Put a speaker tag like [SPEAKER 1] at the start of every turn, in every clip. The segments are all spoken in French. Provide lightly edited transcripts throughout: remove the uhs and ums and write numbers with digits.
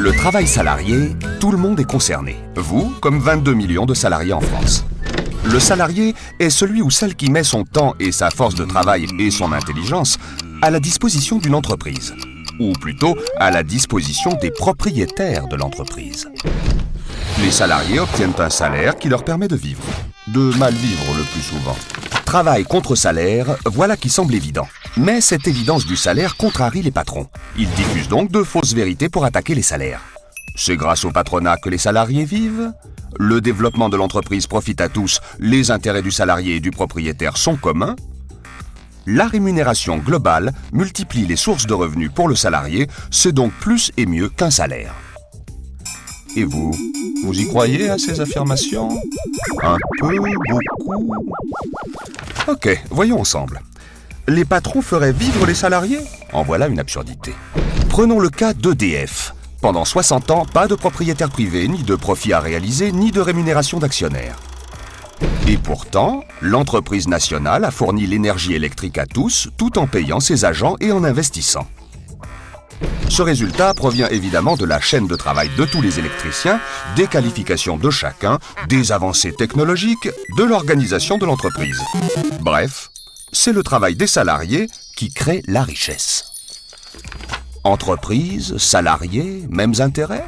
[SPEAKER 1] Le travail salarié, tout le monde est concerné. Vous, comme 22 millions de salariés en France. Le salarié est celui ou celle qui met son temps et sa force de travail et son intelligence à la disposition d'une entreprise. Ou plutôt, à la disposition des propriétaires de l'entreprise. Les salariés obtiennent un salaire qui leur permet de vivre. De mal vivre le plus souvent. Travail contre salaire, voilà qui semble évident. Mais cette évidence du salaire contrarie les patrons. Ils diffusent donc de fausses vérités pour attaquer les salaires. C'est grâce au patronat que les salariés vivent. Le développement de l'entreprise profite à tous. Les intérêts du salarié et du propriétaire sont communs. La rémunération globale multiplie les sources de revenus pour le salarié. C'est donc plus et mieux qu'un salaire. Et vous y croyez à ces affirmations? Un peu, beaucoup? Ok, voyons ensemble. Les patrons feraient vivre les salariés? En voilà une absurdité. Prenons le cas d'EDF. Pendant 60 ans, pas de propriétaire privé, ni de profit à réaliser, ni de rémunération d'actionnaires. Et pourtant, l'entreprise nationale a fourni l'énergie électrique à tous, tout en payant ses agents et en investissant. Ce résultat provient évidemment de la chaîne de travail de tous les électriciens, des qualifications de chacun, des avancées technologiques, de l'organisation de l'entreprise. Bref, c'est le travail des salariés qui crée la richesse. Entreprise, salariés, mêmes intérêts?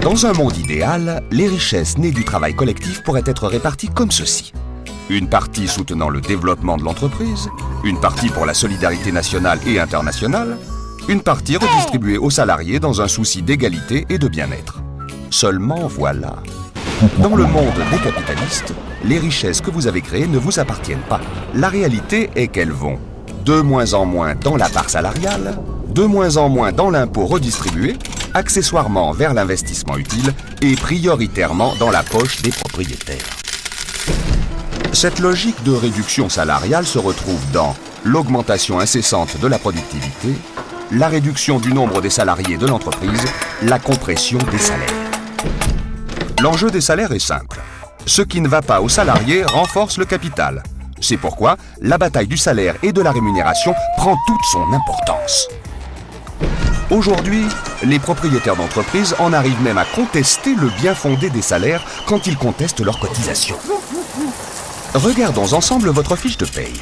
[SPEAKER 1] Dans un monde idéal, les richesses nées du travail collectif pourraient être réparties comme ceci. Une partie soutenant le développement de l'entreprise, une partie pour la solidarité nationale et internationale, une partie redistribuée aux salariés dans un souci d'égalité et de bien-être. Seulement voilà. Dans le monde des capitalistes, les richesses que vous avez créées ne vous appartiennent pas. La réalité est qu'elles vont de moins en moins dans la part salariale, de moins en moins dans l'impôt redistribué, accessoirement vers l'investissement utile et prioritairement dans la poche des propriétaires. Cette logique de réduction salariale se retrouve dans l'augmentation incessante de la productivité, la réduction du nombre des salariés de l'entreprise, la compression des salaires. L'enjeu des salaires est simple. Ce qui ne va pas aux salariés renforce le capital. C'est pourquoi la bataille du salaire et de la rémunération prend toute son importance. Aujourd'hui, les propriétaires d'entreprises en arrivent même à contester le bien fondé des salaires quand ils contestent leurs cotisations. Regardons ensemble votre fiche de paye.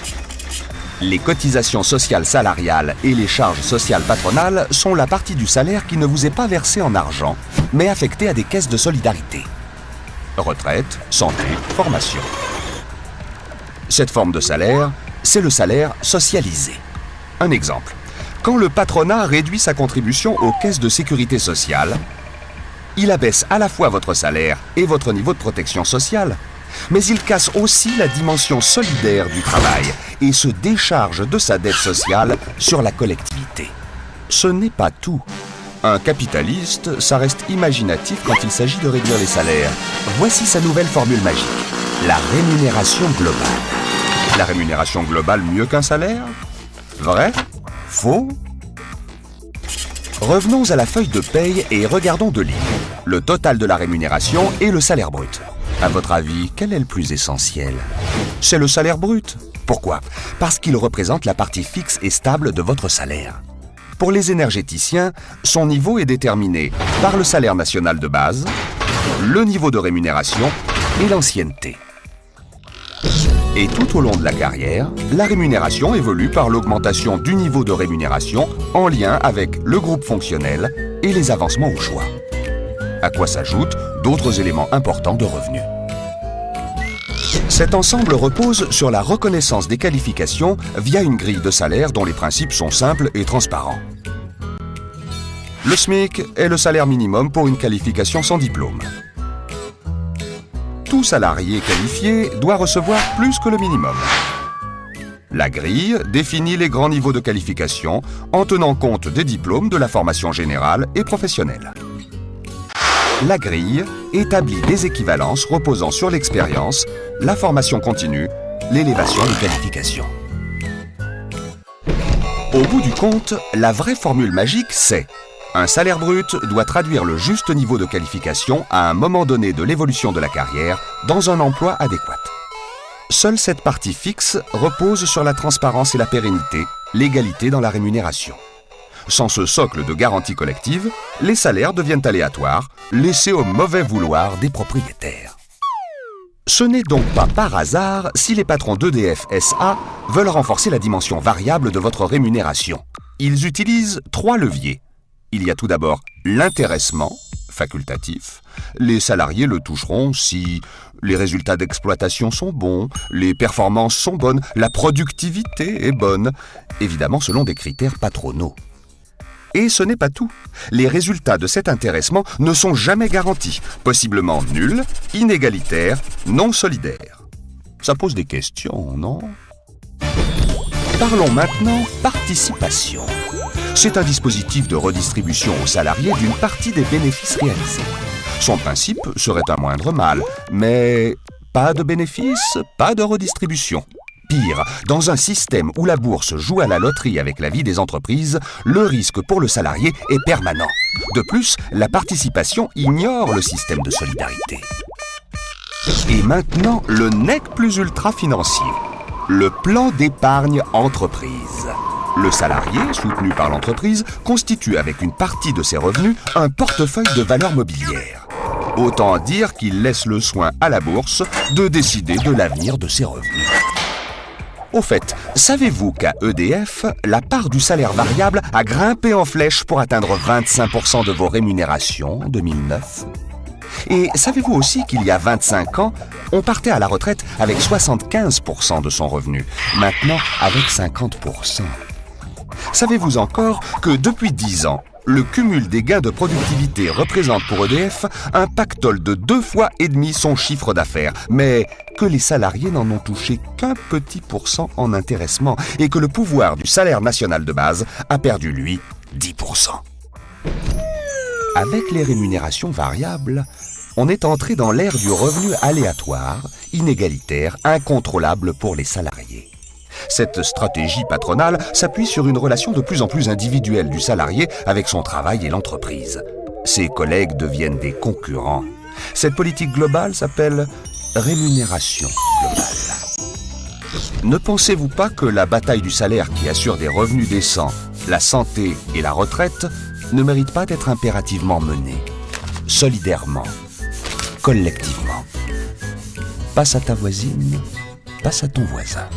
[SPEAKER 1] Les cotisations sociales salariales et les charges sociales patronales sont la partie du salaire qui ne vous est pas versée en argent, mais affectée à des caisses de solidarité. Retraite, santé, formation. Cette forme de salaire, c'est le salaire socialisé. Un exemple. Quand le patronat réduit sa contribution aux caisses de sécurité sociale, il abaisse à la fois votre salaire et votre niveau de protection sociale, mais il casse aussi la dimension solidaire du travail et se décharge de sa dette sociale sur la collectivité. Ce n'est pas tout. Un capitaliste, ça reste imaginatif quand il s'agit de réduire les salaires. Voici sa nouvelle formule magique, la rémunération globale. La rémunération globale mieux qu'un salaire? Vrai? Faux? Revenons à la feuille de paye et regardons deux lignes. Le total de la rémunération et le salaire brut. À votre avis, quel est le plus essentiel? C'est le salaire brut. Pourquoi? Parce qu'il représente la partie fixe et stable de votre salaire. Pour les énergéticiens, son niveau est déterminé par le salaire national de base, le niveau de rémunération et l'ancienneté. Et tout au long de la carrière, la rémunération évolue par l'augmentation du niveau de rémunération en lien avec le groupe fonctionnel et les avancements au choix. À quoi s'ajoutent d'autres éléments importants de revenus. Cet ensemble repose sur la reconnaissance des qualifications via une grille de salaire dont les principes sont simples et transparents. Le SMIC est le salaire minimum pour une qualification sans diplôme. Tout salarié qualifié doit recevoir plus que le minimum. La grille définit les grands niveaux de qualification en tenant compte des diplômes de la formation générale et professionnelle. La grille établit des équivalences reposant sur l'expérience, la formation continue, l'élévation des qualifications. Au bout du compte, la vraie formule magique, c'est un salaire brut doit traduire le juste niveau de qualification à un moment donné de l'évolution de la carrière dans un emploi adéquat. Seule cette partie fixe repose sur la transparence et la pérennité, l'égalité dans la rémunération. Sans ce socle de garantie collective, les salaires deviennent aléatoires, laissés au mauvais vouloir des propriétaires. Ce n'est donc pas par hasard si les patrons d'EDF SA veulent renforcer la dimension variable de votre rémunération. Ils utilisent 3 leviers. Il y a tout d'abord l'intéressement, facultatif. Les salariés le toucheront si les résultats d'exploitation sont bons, les performances sont bonnes, la productivité est bonne, évidemment selon des critères patronaux. Et ce n'est pas tout. Les résultats de cet intéressement ne sont jamais garantis, possiblement nuls, inégalitaires, non solidaires. Ça pose des questions, non? Parlons maintenant participation. C'est un dispositif de redistribution aux salariés d'une partie des bénéfices réalisés. Son principe serait un moindre mal, mais pas de bénéfices, pas de redistribution. Pire, dans un système où la bourse joue à la loterie avec la vie des entreprises, le risque pour le salarié est permanent. De plus, la participation ignore le système de solidarité. Et maintenant, le nec plus ultra financier. Le plan d'épargne entreprise. Le salarié, soutenu par l'entreprise, constitue avec une partie de ses revenus un portefeuille de valeurs mobilières. Autant dire qu'il laisse le soin à la bourse de décider de l'avenir de ses revenus. Au fait, savez-vous qu'à EDF, la part du salaire variable a grimpé en flèche pour atteindre 25% de vos rémunérations en 2009 ? Et savez-vous aussi qu'il y a 25 ans, on partait à la retraite avec 75% de son revenu, maintenant avec 50%. Savez-vous encore que depuis 10 ans, le cumul des gains de productivité représente pour EDF un pactole de 2,5 fois son chiffre d'affaires, mais que les salariés n'en ont touché qu'un petit pourcent en intéressement et que le pouvoir du salaire national de base a perdu, lui, 10%. Avec les rémunérations variables, on est entré dans l'ère du revenu aléatoire, inégalitaire, incontrôlable pour les salariés. Cette stratégie patronale s'appuie sur une relation de plus en plus individuelle du salarié avec son travail et l'entreprise. Ses collègues deviennent des concurrents. Cette politique globale s'appelle rémunération globale. Ne pensez-vous pas que la bataille du salaire qui assure des revenus décents, la santé et la retraite ne mérite pas d'être impérativement menée, solidairement, collectivement? Passe à ta voisine, passe à ton voisin.